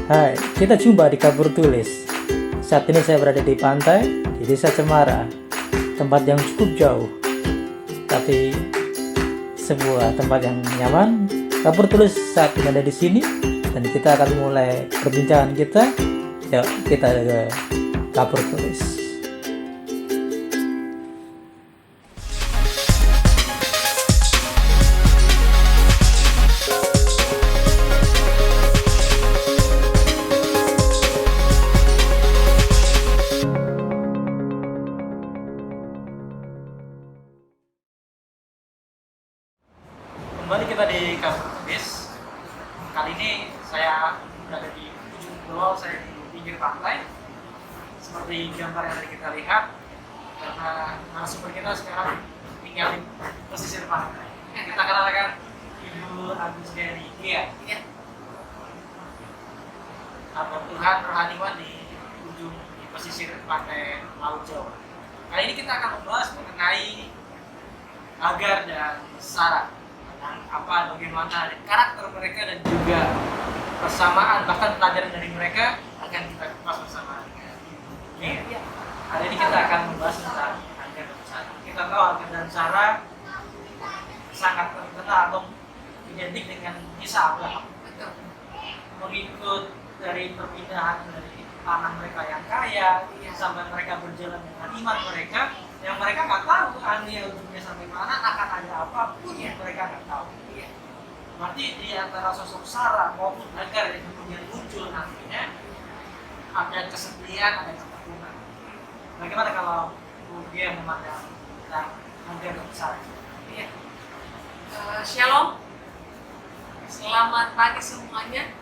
Hai, kita jumpa di Kapur Tulis. Saat ini saya berada di pantai, di Desa Cemara, tempat yang cukup jauh, tapi sebuah tempat yang nyaman. Kapur Tulis saat ini ada di sini, dan kita akan mulai perbincangan kita. Yuk, kita ke Kapur Tulis. Kembali kita di Kapur Tulis. Kali ini saya berada di ujung pulau, saya di pinggir pantai. Seperti gambar yang tadi kita lihat, karena narasumber kita sekarang tinggal di pesisir pantai. Kita kenalkan Ibu Agus Geri. Iya. Atau Tuhan Rohaniwan di ujung di pesisir pantai Laut Jawa. Kali ini kita akan membahas mengenai Hagar dan Sarah. Apa, bagaimana karakter mereka dan juga persamaan bahkan pelajaran dari mereka akan kita kupas bersama. Iya. Hari ini kita akan membahas tentang Hagar dan Sarah. Kita tahu Hagar dan Sarah sangat terkenal atau identik dengan kisah Abraham. Mengikut dari perpindahan dari tanah mereka yang kaya sampai mereka berjalan dengan iman mereka, yang mereka nggak tahu akhirnya ujungnya sampai mana, akan ada apapun yang mereka nggak tahu. Berarti di antara sosok Sarah maupun Hagar yang kemudian muncul nantinya ada kesedihan, ada ketekunan. Bagaimana kalau kemudian memandang tentang Hagar dan Sarah? Shalom, selamat pagi semuanya.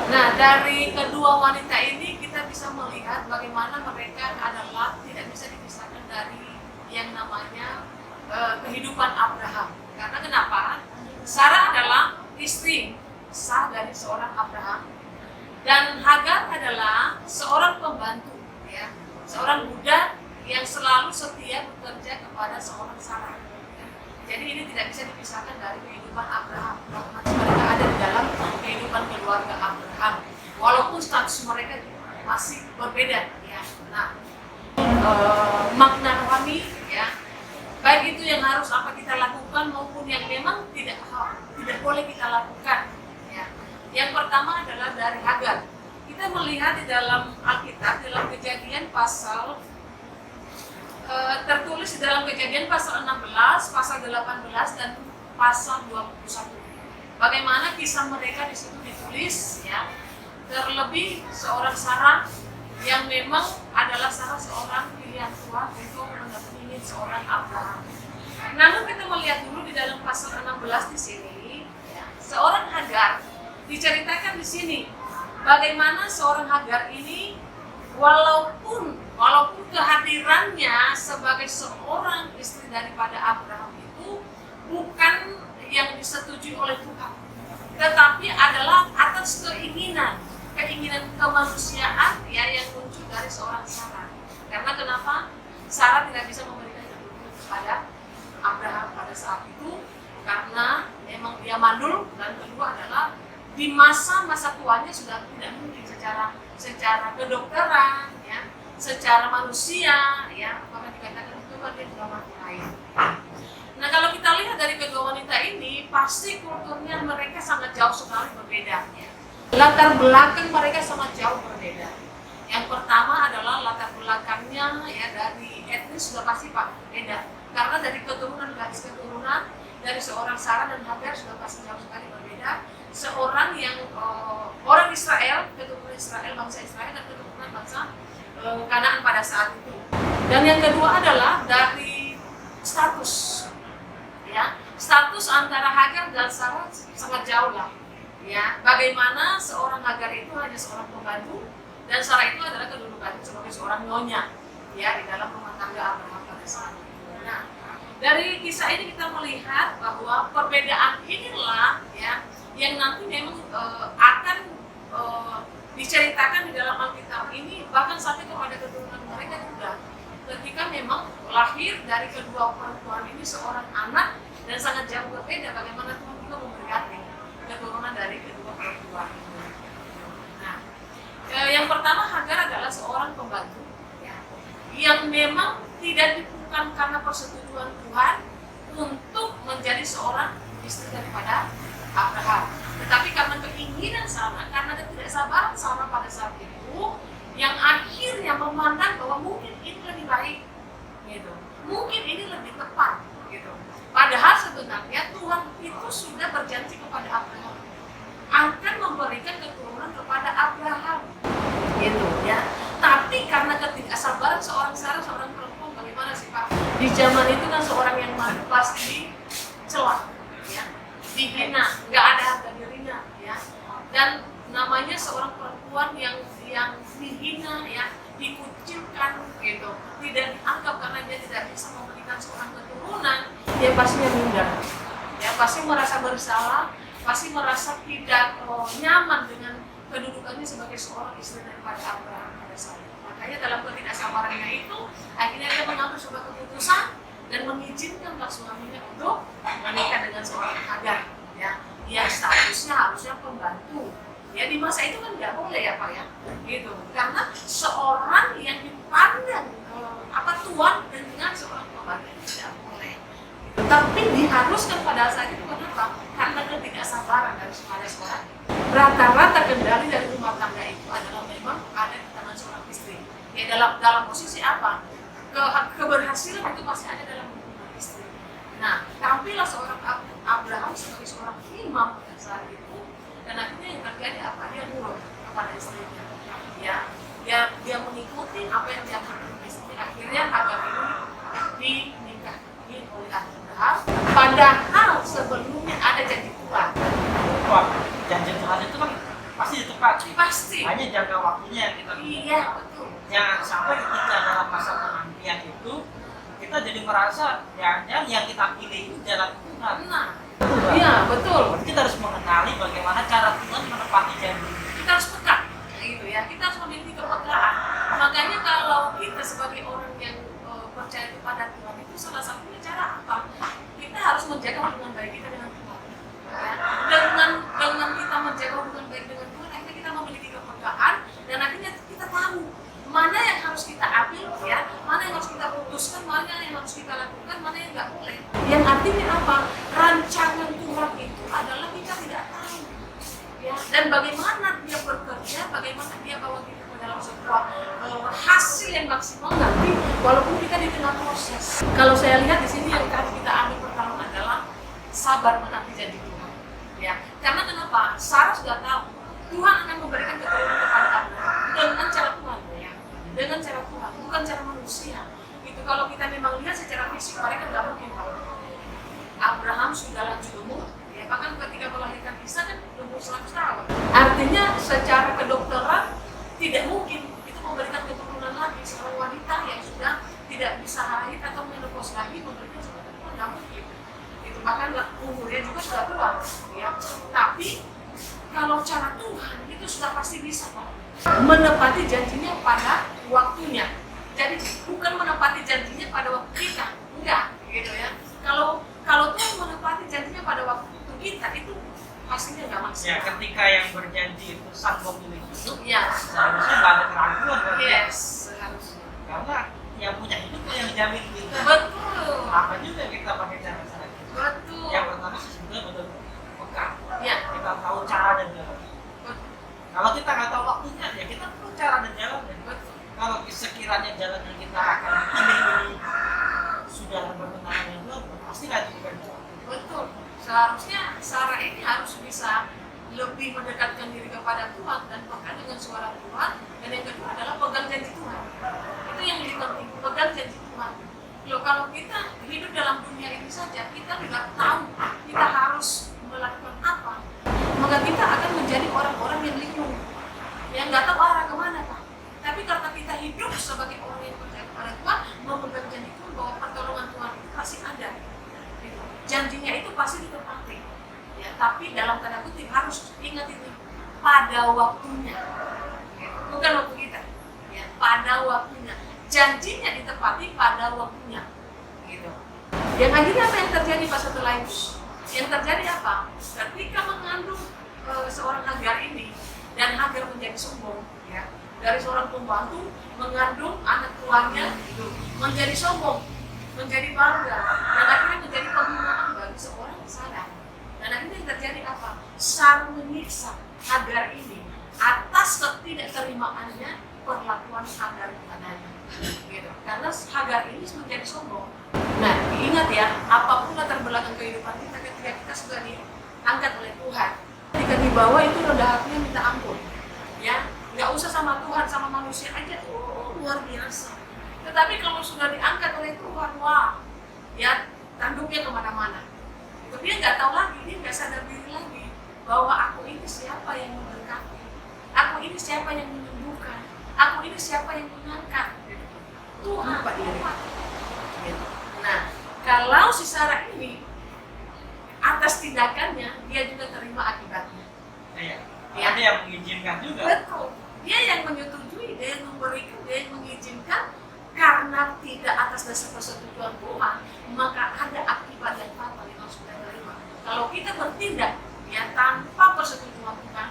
Nah, dari kedua wanita ini kita bisa melihat bagaimana mereka adalah tidak bisa dipisahkan dari yang namanya kehidupan Abraham. Karena kenapa? Sarah adalah istri sah dari seorang Abraham, dan Hagar adalah seorang pembantu, ya, seorang budak yang selalu setia bekerja kepada seorang Sarah. Jadi ini tidak bisa dipisahkan dari kehidupan Abraham. Mereka ada di dalam kehidupan keluarga Abraham, walaupun status mereka masih berbeda. Ya. Nah, makna rohani, ya, baik itu yang harus apa kita lakukan maupun yang memang tidak boleh kita lakukan. Ya. Yang pertama adalah dari Hagar. Kita melihat di dalam Alkitab, dalam Kejadian pasal tertulis di dalam Kejadian pasal 16, pasal 18 dan pasal 21. Bagaimana kisah mereka di situ ditulis, ya. Terlebih seorang Sarah yang memang adalah salah seorang pilihan Tuhan untuk mendampingi seorang Abraham. Namun kita melihat dulu di dalam pasal 16 di sini, ya, seorang Hagar diceritakan di sini bagaimana seorang Hagar ini walaupun kehadirannya sebagai seorang istri daripada Abraham itu bukan yang disetujui oleh Tuhan, tetapi adalah atas keinginan kemanusiaan, ya, yang muncul dari seorang Sarah. Karena kenapa? Sarah tidak bisa memberikan keturunan kepada Abraham pada saat itu karena memang dia mandul, dan kedua adalah di masa tuanya sudah tidak mungkin secara kedokteran, ya, secara manusia, ya, maka dikatakan itu kan dia sudah mati lahir. Nah, kalau kita lihat dari kedua wanita ini, pasti kulturnya mereka sangat jauh sekali berbeda, ya. Latar belakang mereka sangat jauh berbeda. Yang pertama adalah latar belakangnya, ya, dari etnis sudah pasti beda. Karena dari garis keturunan dari seorang Sarah dan Hagar sudah pasti jauh sekali berbeda. Seorang yang orang Israel, keturunan Israel, bangsa Israel, dan keturunan bangsa Kanaan pada saat itu. Dan yang kedua adalah dari status, ya, status antara Hagar dan Sarah sangat jauh lah, ya. Bagaimana seorang Hagar itu hanya seorang pembantu dan Sarah itu adalah kedudukannya sebagai seorang nyonya, ya, di dalam rumah tangga Abraham pada saat itu. Nah, dari kisah ini kita melihat bahwa perbedaan inilah, ya, yang nanti memang akan diceritakan di dalam Alkitab ini, bahkan sampai kepada keturunan mereka juga. Ketika memang lahir dari kedua perempuan ini seorang anak dan sangat jauh berbeda, bagaimana Tuhan juga memberkati keturunan dari kedua perempuan ini. Yang pertama, Hagar adalah seorang pembantu ya, yang memang tidak bukan karena persetujuan Tuhan untuk menjadi seorang istri daripada Abraham, tetapi karena keinginan Sarah, karena ketidaksabaran Sarah pada saat itu, yang akhirnya memandang bahwa mungkin ini lebih baik, gitu. Mungkin ini lebih tepat, gitu. Padahal sebenarnya Tuhan itu sudah berjanji kepada Abraham akan memberikan keturunan kepada Abraham, gitu ya. Tapi karena ketidaksabaran seorang Sarah, seorang perempuan, bagaimana sih Pak? Di zaman itu kan seorang yang mati pasti dicela, ya, dihina, nggak ada harga dirinya, ya. Dan namanya seorang perempuan yang dihina, ya, dikucilkan, gitu, tidak dianggap karena dia tidak bisa memberikan seorang keturunan, dia pastinya minder, ya, pasti merasa bersalah, pasti merasa tidak nyaman dengan kedudukannya sebagai seorang istri daripada Abraham pada saat itu. Makanya dalam ketidaksabarannya itu, akhirnya dia mengambil sebuah keputusan dan mengizinkanlah suaminya untuk menikah dengan seorang Hagar, ya, yang statusnya harusnya pembantu. Ya, di masa itu kan nggak boleh ya Pak ya, gitu. Karena seorang yang dipandang tuan dengan seorang pembantu tidak boleh. Gitu. Tapi diharuskan pada saat itu kenapa? Karena ketidaksabaran dari seorang. Rata-rata kendali dari rumah tangga itu adalah memang ada di tangan seorang istri. Ya, dalam posisi apa? Keberhasilan itu pasti ada dalam hubungan istri. Nah, tampillah seorang Abraham sebagai seorang imam pada saat itu, dan akhirnya yang terjadi apa? Dia nurut kepada istrinya. Ya, dia mengikuti apa yang diajarkan istrinya. Akhirnya Hagar ini dinikahi oleh Abraham. Padahal sebelumnya ada janji Tuhan. Wah, janji Tuhan itu kan pasti ditepati. Pasti. Hanya jangka waktunya yang kita Iya, betul. Jangan sampai ketika dalam masa penantian itu kita jadi merasa jangan yang kita pilih itu jalan Tuhan. Nah, iya betul. Berarti kita harus mengenali bagaimana cara Tuhan menepati janji. Kita harus peka, gitu ya. Kita harus memiliki kepekaan. Makanya kalau kita sebagai orang yang percaya kepada Tuhan itu salah satunya cara apa? Kita harus menjaga hubungan baik kita dengan Tuhan. Ya. Dengan kita menjaga hubungan baik dengan Tuhan, akhirnya kita memiliki kepekaan dan akhirnya kita tahu mana yang harus kita ambil, ya, mana yang harus kita putuskan, mana yang harus kita lakukan, mana yang nggak boleh. Yang artinya apa? Rancangan Tuhan itu adalah kita tidak tahu, ya. Dan bagaimana dia bekerja, bagaimana dia bawa kita ke dalam sebuah hasil yang maksimal nanti, walaupun kita di tengah proses. Kalau saya lihat di sini yang harus kita ambil pertama adalah sabar menanti janji Tuhan, ya. Karena kenapa? Sarah sudah tahu Tuhan akan memberikan keturunan kepada Abraham dengan cara Tuhan, ya. Dengan cara Tuhan, bukan cara manusia. Itu kalau kita memang lihat secara fisik mereka nggak mungkin tahu. Abraham sudah lanjut umur, ya, bahkan ketika melahirkan Ishak kan umur 100 tahun. Artinya secara kedokteran tidak mungkin itu memberikan keturunan lagi seorang wanita yang sudah tidak bisa haid atau menopause lagi memberikan seorang keturunan, nggak mungkin. Itu bahkan umurnya juga sudah tua, ya. Tapi kalau cara Tuhan itu sudah pasti bisa, Pak, menepati janjinya pada waktunya. Jadi bukan menepati janjinya pada waktu kita, enggak, gitu ya. Kalau Tuhan menepati janjinya pada waktu kita itu pastinya nggak maksimal. Ya, ketika yang berjanji itu sang pemilik hidup, ya, seharusnya nggak ada keraguan kan? Yes, seharusnya. Karena yang punya hidup itu yang jamin kita. Betul. Apa juga kita pakai cara-cara itu? Betul. Yang pertama sih sebetulnya betul peka. Ya. Kita tahu cara dan jalan. Kalau kita nggak tahu waktunya, ya kita tahu cara dan jalan. Kalau sekiranya jalan yang kita akan pilih ini sudah bertentangan dengan Tuhan, pasti nggak diberikan jalan. Betul. Seharusnya Sarah ini harus bisa lebih mendekatkan diri kepada Tuhan dan peka dengan suara Tuhan. Dan yang kedua adalah pegang janji Tuhan. Itu yang lebih penting, pegang janji Tuhan. Loh, kalau kita hidup dalam dunia ini saja, kita tidak tahu kita harus melakukan apa, maka kita akan menjadi orang-orang yang linglung, yang nggak tahu arah kemana, Pak. Tapi karena kita hidup sebagai orang yang percaya kepada Tuhan, memegang janji Tuhan bahwa pertolongan Tuhan itu pasti ada. Janjinya itu pasti ditepati. Ya, tapi dalam tanda kutip harus ingat ini pada waktunya, bukan waktu kita. Ya, pada waktunya. Janjinya ditepati pada waktunya. Gitu. Yang akhirnya apa yang terjadi Pak setelah itu? Yang terjadi apa? Ketika mengandung seorang Hagar ini dan Hagar menjadi sombong, ya, dari seorang pembantu mengandung anak tuanya itu menjadi sombong, menjadi bangga, dan akhirnya menjadi penghinaan bagi seorang Sarah. Dan akhirnya yang terjadi apa? Sarah menyiksa Hagar ini atas ketidakterimaannya perlakuan Hagar kepadanya. Gitu. Karena Hagar ini menjadi sombong. Nah, ingat ya, apapun latar belakang kehidupan kita ketika kita sudah diangkat oleh Tuhan, ketika di bawah itu rendah hatinya minta ampun, ya, nggak usah sama Tuhan, sama manusia aja, luar biasa. Tetapi kalau sudah diangkat oleh Tuhan, wah, ya, tanduknya kemana-mana. Itu dia nggak tahu lagi, dia nggak sadar diri lagi bahwa aku ini siapa yang memberkati, aku ini siapa yang menyembuhkan, aku ini siapa yang mengangkat. Tuhan, Pak diri. Nah, kalau si Sarah ini atas tindakannya, dia juga terima akibatnya. Iya. Ya. Dia yang mengizinkan juga. Betul. Dia yang menyetujui, dia yang memberikan, dia yang mengizinkan. Karena tidak atas dasar persetujuan Tuhan, maka ada akibat yang fatal yang harus kita terima. Kalau kita bertindak ya tanpa persetujuan Tuhan,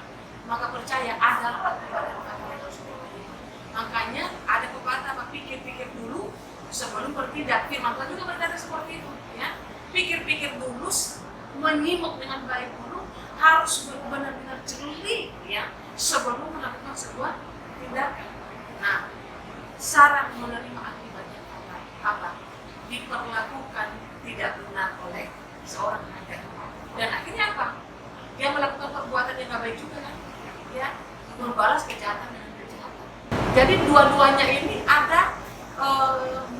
maka percaya ada akibat yang fatal yang harus kita terima. Makanya ada pepatah apa, pikir-pikir dulu sebelum bertindak. Firman Tuhan juga berkata seperti itu, ya. Pikir-pikir dulu, menyimak dengan baik dulu, harus benar-benar jeli, ya, sebelum melakukan sebuah tindakan. Nah, Sarah menerima akibatnya apa? Diperlakukan tidak benar oleh seorang Hagar. Dan akhirnya apa? Dia melakukan perbuatan yang tidak baik juga kan? Ya, membalas kejahatan dengan kejahatan. Jadi dua-duanya ini ada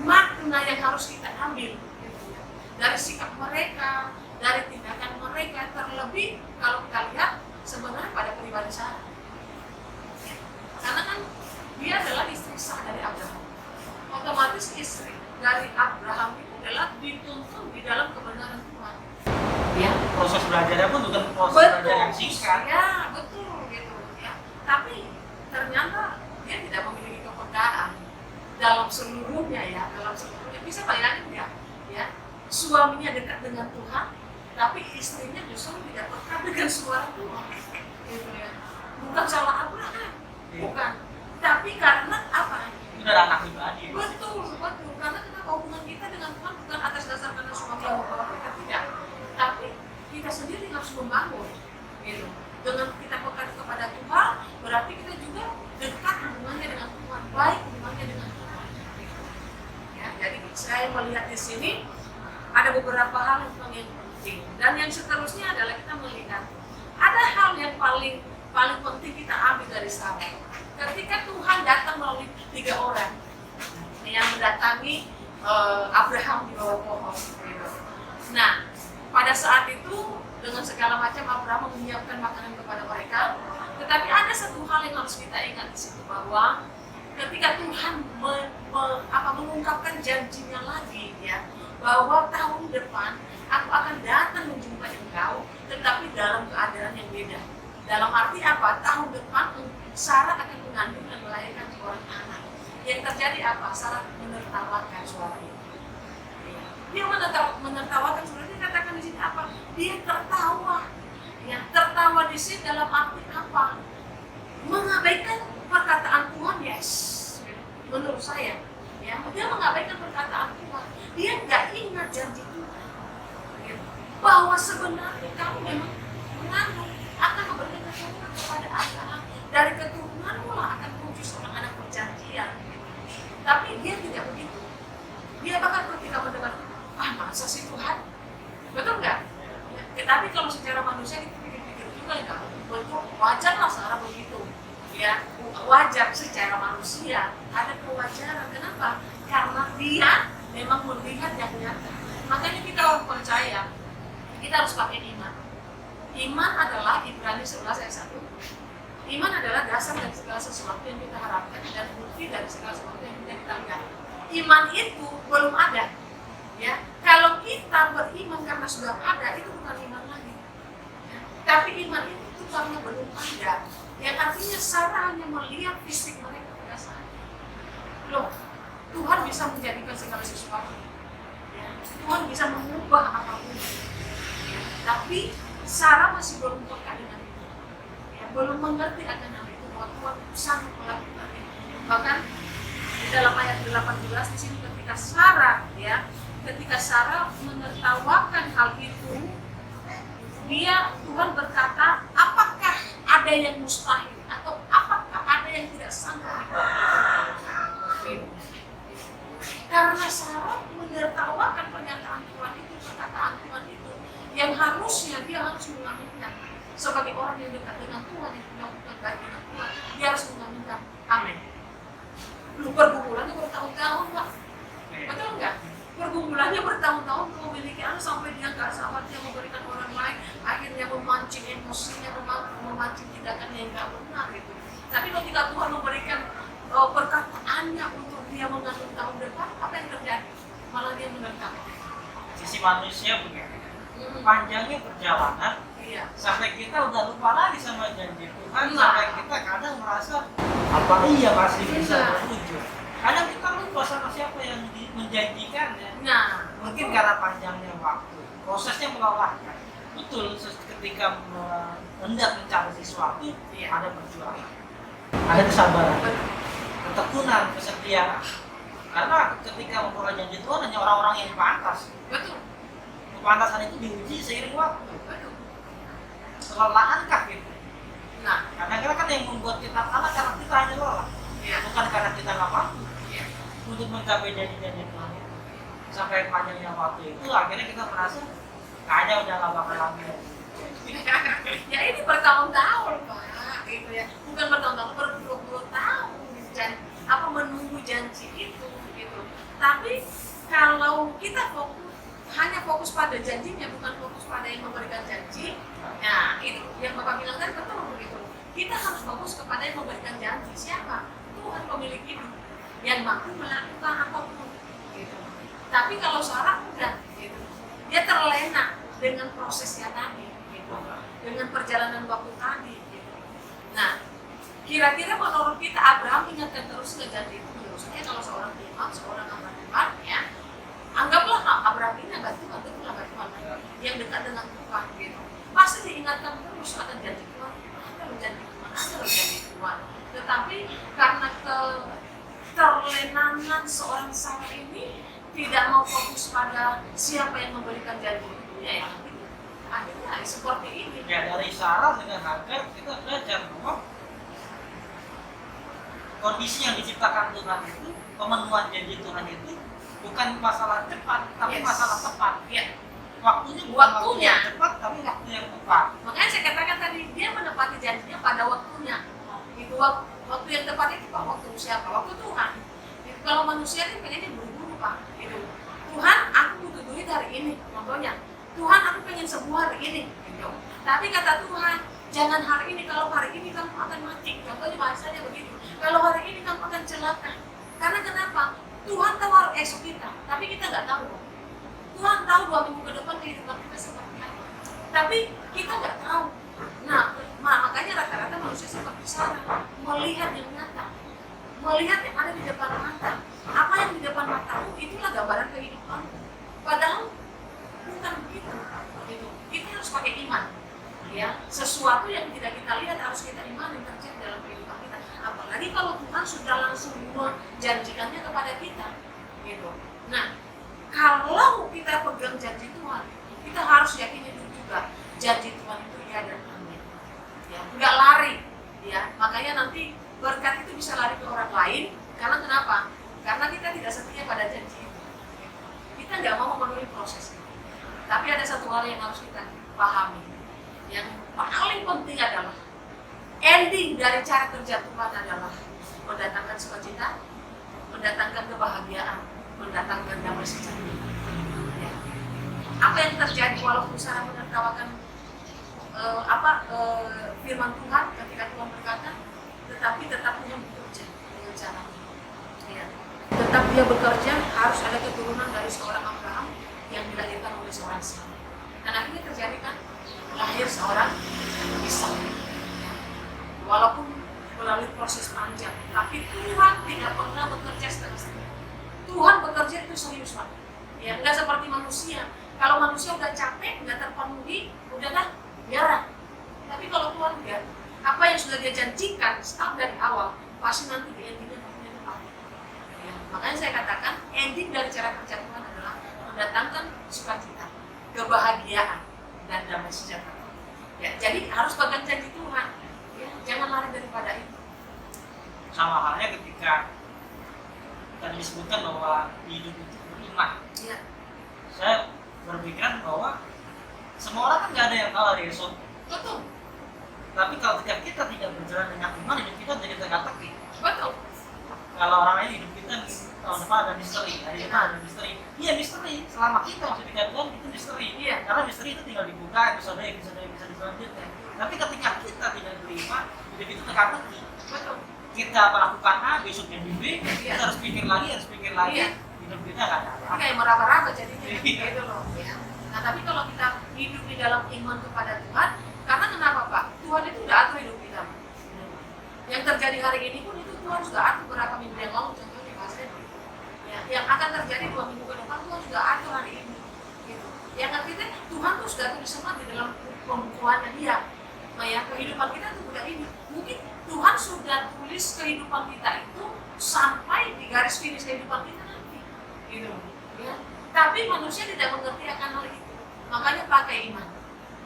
makna yang harus kita ambil gitu ya. Dari sikap mereka, dari tindakan mereka, terlebih kalau kita lihat sebenarnya pada pribadi Sarah. Ya. Karena kan dia adalah istri sah dari Abraham. Otomatis istri dari Abraham itu adalah dituntun di dalam kebenaran Tuhan. Ya. Proses belajarnya pun bukan proses belajar yang singkat. Ya, betul gitu ya. Tapi ternyata dia tidak memiliki kepekaan dalam seluruhnya ya, dalam seluruhnya. Bisa bayangin ya, suaminya dekat dengan Tuhan, tapi istrinya justru tidak peka dengan suara Tuhan. Gitu ya. Bukan salah Abraham, bukan. Tapi karena apa? Itu adalah anak pribadi. Betul. Karena kenapa hubungan kita dengan Tuhan bukan atas dasar karena suami yang membawa kita, tidak. Tapi kita sendiri harus membangun. Gitu. Dengan kita pekat kepada Tuhan, berarti kita juga dekat hubungannya dengan Tuhan, baik hubungannya dengan Tuhan. Gitu. Ya, jadi saya melihat di sini ada beberapa hal yang penting. Dan yang seterusnya adalah kita melihat ada hal yang paling penting kita ambil dari Sarah. Ketika Tuhan datang melalui 3 orang yang mendatangi Abraham di bawah pohon. Nah, pada saat itu dengan segala macam Abraham menyiapkan makanan kepada mereka. Tetapi ada satu hal yang harus kita ingat di situ, bahwa ketika Tuhan mengungkapkan janjinya lagi, ya, bahwa tahun depan aku akan datang menjumpai engkau, tetapi dalam keadaan yang beda. Dalam arti apa? Tahun depan Sarah akan mengandung dan melahirkan seorang anak. Yang terjadi apa? Sarah menertawakan suara itu. Dia menertawakan suara itu, katakan di sini apa? Dia tertawa. Ya, tertawa di sini dalam arti apa? Mengabaikan perkataan Tuhan, yes. Menurut saya, ya, dia mengabaikan perkataan Tuhan. Dia nggak ingat janji Tuhan. Ya, bahwa sebenarnya kamu memang mengandung akan memberikan keturunan kepada Abraham. Dari keturunanmu lah akan muncul seorang anak perjanjian. Tapi dia tidak begitu. Dia bahkan ketika mendengar, masa sih Tuhan? Betul nggak? Ya, tetapi kalau secara manusia kita pikir-pikir juga nggak, betul, wajar lah Sarah begitu. Ya, wajar secara manusia, ada kewajaran. Kenapa? Karena dia memang melihat yang nyata. Makanya kita harus percaya, kita harus pakai iman. Iman adalah Ibrani 11 ayat 1. Iman adalah dasar dari segala sesuatu yang kita harapkan dan bukti dari segala sesuatu yang kita lihat. Iman itu belum ada. Ya, kalau kita beriman karena sudah ada, itu bukan iman lagi. Ya, tapi iman itu karena belum ada. Yang artinya Sarah hanya melihat fisik mereka pada saat itu. Loh, Tuhan bisa menjadikan segala sesuatu. Ya, Tuhan bisa mengubah apapun. Ya, tapi Sarah masih belum peka dengan itu. Ya, belum mengerti akan hal itu, bahwa Tuhan sanggup melakukan itu. Bahkan di dalam ayat 18 di sini ketika Sarah menertawakan hal itu, Tuhan berkata, apakah ada yang mustahil atau apakah ada yang tidak sanggup? Karena Sarah menertawakan pernyataan Tuhan itu, perkataan Tuhan itu, yang harusnya dia harus mengaminkan. Sebagai orang yang dekat dengan Tuhan, yang punya hubungan baik dengan Tuhan, dia harus mengaminkan. Amin. Lu pergumulannya bertahun-tahun, Pak. Betul nggak? Pergumulannya bertahun-tahun memiliki anak sampai dia nggak sabar, dia memberikan orang lain, akhirnya memancing emosinya, memancing tindakan yang nggak benar gitu. Tapi ketika Tuhan memberikan perkataannya untuk dia mengandung tahun depan, apa yang terjadi? Malah dia menentang. Sisi manusia begitu. Panjangnya perjalanan, Iya. sampai kita udah lupa lagi sama janji Tuhan, Nah. sampai kita kadang merasa apa iya masih bisa Iya. berwujud. Kadang kita lupa sama siapa yang menjanjikan ya. Nah, Mungkin karena panjangnya waktu, prosesnya melelahkan. Betul, ketika hendak mencari sesuatu, Iya. ada perjuangan, ada kesabaran, betul. ketekunan, kesetiaan. Karena ketika memperoleh janji Tuhan hanya orang-orang yang pantas. Betul. Kepantasan itu diuji seiring waktu. Betul. Kelelahankah gitu? Nah, Kadang-kadang kan yang membuat kita kalah karena kita hanya lelah, iya. bukan karena kita nggak mampu Iya. untuk mencapai janji-janji Tuhan itu. Sampai panjangnya waktu itu, akhirnya kita merasa kayaknya udah nggak bakal lagi. Ya ini bertahun-tahun, Pak, gitu ya. Bukan bertahun-tahun, berpuluh-puluh tahun menunggu janji itu, gitu. Tapi kalau kita hanya fokus pada janjinya, bukan fokus pada yang memberikan janji, nah itu yang Bapak bilang tadi betul begitu. Kita harus fokus kepada yang memberikan janji. Siapa? Tuhan pemilik hidup yang mampu melakukan apapun, gitu. Tapi kalau Sarah enggak, gitu. Dia terlena dengan prosesnya tadi, gitu. Dengan perjalanan waktu tadi, gitu. Nah, kira-kira menurut kita Abraham ingatkan terus ke janji itu. Maksudnya kalau seorang imam, seorang hamba Tuhan, ya, anggaplah Abraham ini hamba Tuhan, betul hamba Tuhan yang dekat dengan Tuhan, gitu. Pasti diingatkan terus akan janji Tuhan, ada loh janji Tuhan, ada loh janji Tuhan. Tetapi karena terlenanan seorang Sarah ini tidak mau fokus pada siapa yang memberikan janji itu, ya, akhirnya seperti ini. Ya dari Sarah dengan Hagar kita belajar bahwa kondisi yang diciptakan Tuhan itu, pemenuhan janji Tuhan itu bukan masalah cepat, tapi Yes. masalah tepat. Ya. Waktunya bukan waktu Waktunya. yang cepat, tapi waktu yang tepat. Makanya saya katakan tadi dia menepati janjinya pada waktunya. Itu waktu yang tepat itu Pak, waktu siapa? Waktu Tuhan. Itu kalau manusia kan pengennya buru-buru Pak. Gitu. Tuhan, aku butuh duit hari ini, contohnya. Tuhan, aku pengen sembuh hari ini. Gitu. Tapi kata Tuhan, jangan hari ini. Kalau hari ini kamu akan mati. Contohnya bahasanya begitu. Kalau hari ini kamu akan celaka. Karena kenapa? Tuhan tahu hari esok kita, tapi kita nggak tahu. Tuhan tahu 2 minggu ke depan kehidupan kita seperti apa. Tapi kita nggak tahu. Nah, makanya rata-rata manusia seperti Sarah melihat yang nyata, melihat yang ada di depan mata. Apa yang di depan matamu itulah gambaran kehidupan. Padahal bukan begitu. Gitu. Kita harus pakai iman. Ya, sesuatu yang tidak kita lihat harus kita imani terjadi dalam kehidupan kita. Apalagi kalau Tuhan sudah langsung menjanjikannya kepada kita. Gitu. Nah, kalau kita pegang janji Tuhan, kita harus yakini juga janji Tuhan itu ya dan amin. Ya, nggak lari. Ya, makanya nanti berkat itu bisa lari ke orang lain. Karena kenapa? Karena kita tidak setia pada janji itu. Kita nggak mau memenuhi prosesnya. Tapi ada satu hal yang harus kita pahami. Yang paling penting adalah ending dari cara kerja Tuhan adalah mendatangkan sukacita, mendatangkan kebahagiaan, mendatangkan damai sejahtera. Ya. Apa yang terjadi walaupun Sarah menertawakan firman Tuhan ketika Tuhan berkata, tetapi tetap Tuhan bekerja dengan caranya. Ya. Tetap dia bekerja, harus ada keturunan dari seorang Abraham yang dilahirkan oleh seorang Sarah. Dan akhirnya terjadi kan lahir seorang Ishak. Ya. Walaupun melalui proses panjang, tapi Tuhan tidak pernah bekerja setengah-setengah. Tuhan bekerja itu serius Pak. Ya, nggak seperti manusia. Kalau manusia udah capek, nggak terpenuhi, udahlah, biarlah. Tapi kalau Tuhan enggak, apa yang sudah dia janjikan start dari awal, pasti nanti di endingnya Makanya saya katakan ending dari cara kerja Tuhan adalah mendatangkan sukacita, kebahagiaan, dan damai sejahtera. Ya, jadi harus pegang janji Tuhan. Ya, jangan lari daripada itu. Sama halnya ketika tadi disebutkan bahwa hidup itu beriman. Ya, Saya berpikiran bahwa semua orang kan nggak ada yang kalah dari esok. betul, Tapi kalau ketika kita tidak berjalan dengan iman, hidup kita jadi teka-teki. betul. Kalau orang lain hidup kita tahun depan ada misteri, hari depan ada misteri. Iya misteri. Selama kita masih dekat Tuhan itu misteri. Iya. Karena misteri itu tinggal dibuka, episode bisa diselanjutkan. Tapi ketika kita tidak beriman, hidup itu teka-teki. Betul. Kita melakukan A, besok jadi B, Iya. kita harus pikir lagi. Iya. Hidup kita nggak ada Ini apa. kayak meraba-raba jadinya Iya. gitu loh. Ya. Nah tapi kalau kita hidup di dalam iman kepada Tuhan, karena kenapa Pak? Tuhan itu udah atur hidup kita. Yang terjadi hari ini pun itu Tuhan sudah atur beberapa minggu yang lalu, contohnya di Pasir. Ya, yang akan terjadi 2 minggu ke depan Tuhan sudah atur hari ini. Gitu. Yang artinya Tuhan tuh sudah tulis semua di dalam pembukuannya Dia. Nah ya kehidupan kita tuh udah ini. Mungkin Tuhan sudah tulis kehidupan kita itu sampai di garis finish kehidupan kita nanti. Gitu. Ya. Tapi manusia tidak mengerti akan hal itu. Makanya pakai iman.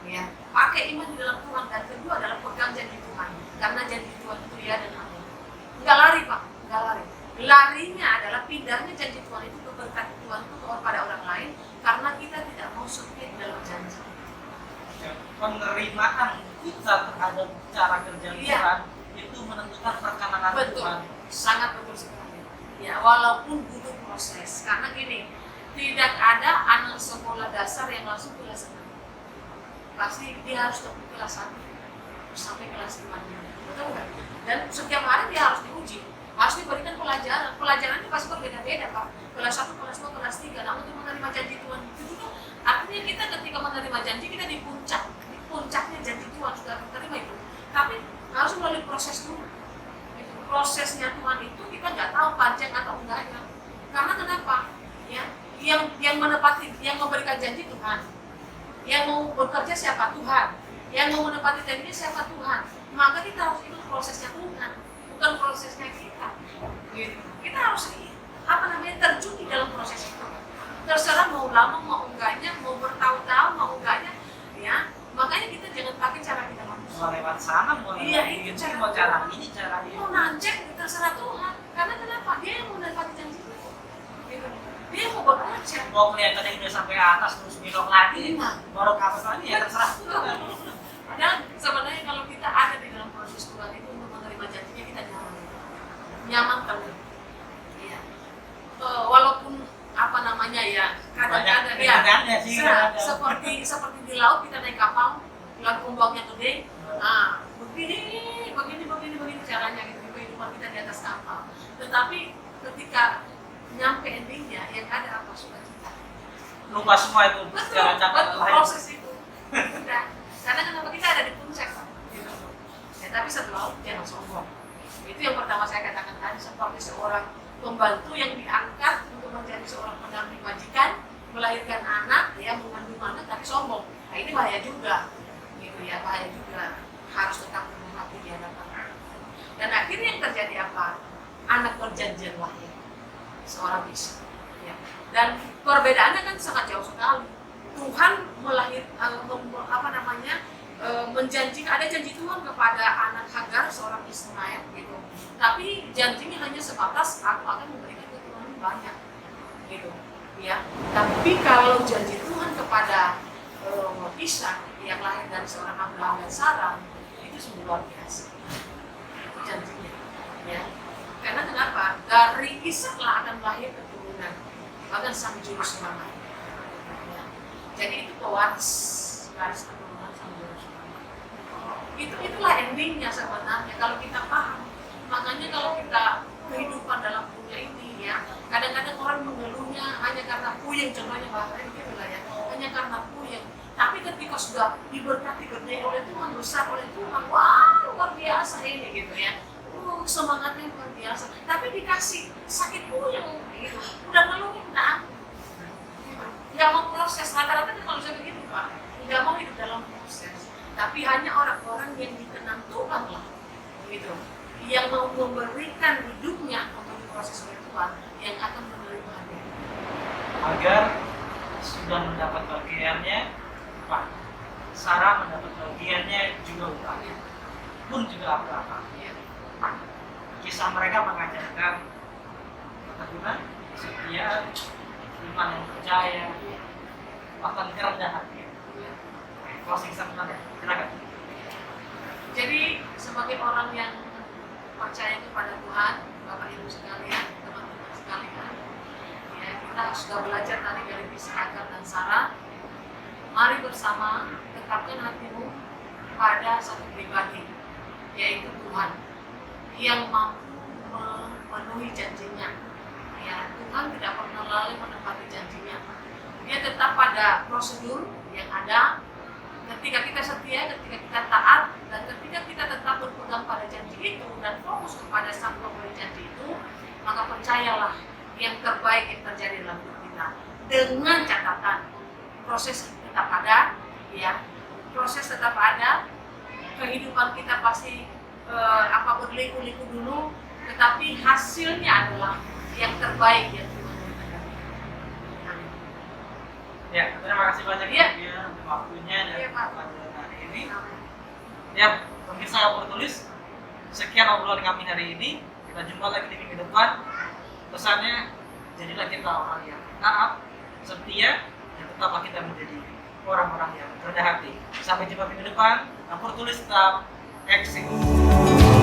Ya, pakai iman di dalam Tuhan, dan kedua adalah pegang janji Tuhan. Karena janji Tuhan itu ya dan amin. Enggak lari Pak, enggak lari. Larinya adalah pindahnya janji Tuhan itu ke berkat Tuhan itu kepada orang lain, karena kita tidak mau sempit dalam janji. Penerimaan kita terhadap cara kerja Iya. Tuhan itu menentukan perkenanan Betul, Tuhan. sangat betul sekali. Ya, walaupun butuh proses, karena gini, tidak ada anak sekolah dasar yang langsung kelas 6. Pasti dia harus dari kelas 1 sampai kelas 5. Betul nggak? Dan setiap hari dia harus diuji, harus diberikan pelajaran. Pelajarannya pasti berbeda-beda Pak. Kelas 1, kelas 2, kelas 3. Nah untuk menerima janji Tuhan itu juga, artinya kita ketika menerima janji kita di puncaknya janji Tuhan sudah menerima itu. Tapi harus melalui proses dulu. Itu prosesnya Tuhan itu kita nggak tahu panjang atau enggaknya. Karena kenapa? Ya, yang menepati, yang memberikan janji Tuhan. Yang mau bekerja siapa? Tuhan. Yang mau menepati janjinya siapa? Tuhan. Maka kita harus ikut prosesnya Tuhan, bukan prosesnya kita. Gitu. Kita harus terjun di dalam proses itu. Terserah mau lama, mau enggaknya, mau bertahun-tahun, mau enggaknya, ya. Makanya kita jangan pakai cara kita manusia. Mau lewat sana, mau Iya, lewat itu ini, cara mau cara Tuhan. ini, cara ini. Mau nancep terserah Tuhan. Karena kenapa? Dia yang menepati janjinya. Gitu. Dia mau bekerja. Mau kelihatan yang udah sampai atas terus belok lagi, Iya. baru ke atas lagi ya terserah. Dan sebenarnya kalau kita ada di dalam proses Tuhan itu untuk menerima janjinya kita nyaman terus. Iya. Walaupun kadang-kadang Kadang-kadang sih, kadang-kadang. seperti di laut kita naik kapal, lalu ombaknya gede. Nah, begini caranya gitu kehidupan kita di atas kapal. Tetapi ketika nyampe endingnya yang ada apa? Sukacita. Lupa semua itu segala capek Betul, lain. proses itu. Nah, karena kenapa kita ada di puncak, Pak? Gitu. Ya, tapi satu laut jangan sombong. Itu yang pertama saya katakan tadi, seperti seorang pembantu yang diangkat untuk menjadi seorang pendamping majikan, melahirkan anak, ya mengandung anak tapi sombong. Nah ini bahaya juga, gitu ya, bahaya juga. Harus tetap rendah hati di hadapan Allah. Dan akhirnya yang terjadi apa? Anak perjanjian lahir, seorang Ishak. Ya. Dan perbedaannya kan sangat jauh sekali. Tuhan menjanjikan, ada janji Tuhan kepada anak Hagar, seorang Ismail gitu. Tapi janjinya hanya sebatas aku akan memberikan keturunan banyak, gitu. Ya. Tapi kalau janji Tuhan kepada Ishak yang lahir dari seorang Abraham dan Sarah itu sungguh luar biasa. Itu janjinya, ya. Karena kenapa? Dari Ishak lah akan lahir keturunan, bahkan sang juru selamat. Ya. Jadi itu pewaris garis keturunan sang juru selamat. Itulah endingnya sebenarnya kalau kita paham. Makanya kalau kita kehidupan dalam dunia ini ya, kadang-kadang orang mengeluhnya hanya karena puyeng, contohnya bahkan gitu lah ya, hanya karena puyeng. Tapi ketika sudah diberkati gede oleh Tuhan, besar oleh Tuhan, wah luar biasa ini gitu ya. Semangatnya luar biasa. Tapi dikasih sakit puyeng gitu, udah ngeluhin minta ampun. Nggak mau proses, rata-rata kan kalau saya begitu Pak, nggak mau hidup dalam proses. Tapi hanya orang-orang yang dikenal Tuhan lah, gitu. yang mau memberikan hidupnya untuk diproses oleh Tuhan yang akan menerima hadiah. Agar sudah mendapat bagiannya upah. Sarah mendapat bagiannya juga upahnya. Pun juga Abraham. Ya. Kisah mereka mengajarkan ketekunan, kesetiaan, iman yang percaya, bahkan kerendahan hati. Closing statement ya, silakan. Jadi sebagai orang yang percaya kepada Tuhan, Bapak Ibu sekalian, teman-teman sekalian, ya, kita sudah belajar tadi dari kisah Hagar dan Sarah. Mari bersama tetapkan hatimu pada satu pribadi, yaitu Tuhan yang mampu memenuhi janjinya. Ya, Tuhan tidak pernah lalai menepati janjinya. Dia tetap pada prosedur yang ada. Ketika kita setia, ketika kita taat, dan ketika kita tetap berpegang pada janji itu dan fokus kepada sang pemberi janji itu, maka percayalah yang terbaik yang terjadi dalam hidup kita. Dengan catatan proses tetap ada, ya, proses tetap ada, kehidupan kita pasti berliku-liku dulu, tetapi hasilnya adalah yang terbaik yang Tuhan berikan. Ya, terima kasih banyak Ya. untuk waktunya dan Ya, Pak. pada hari ini. Ya, pemirsa yang bertulis, sekian obrolan kami hari ini. Kita jumpa lagi di minggu depan. Pesannya, jadilah kita orang yang taat, setia, dan tetaplah kita menjadi orang-orang yang rendah hati. Sampai jumpa minggu depan. Yang bertulis tetap eksis.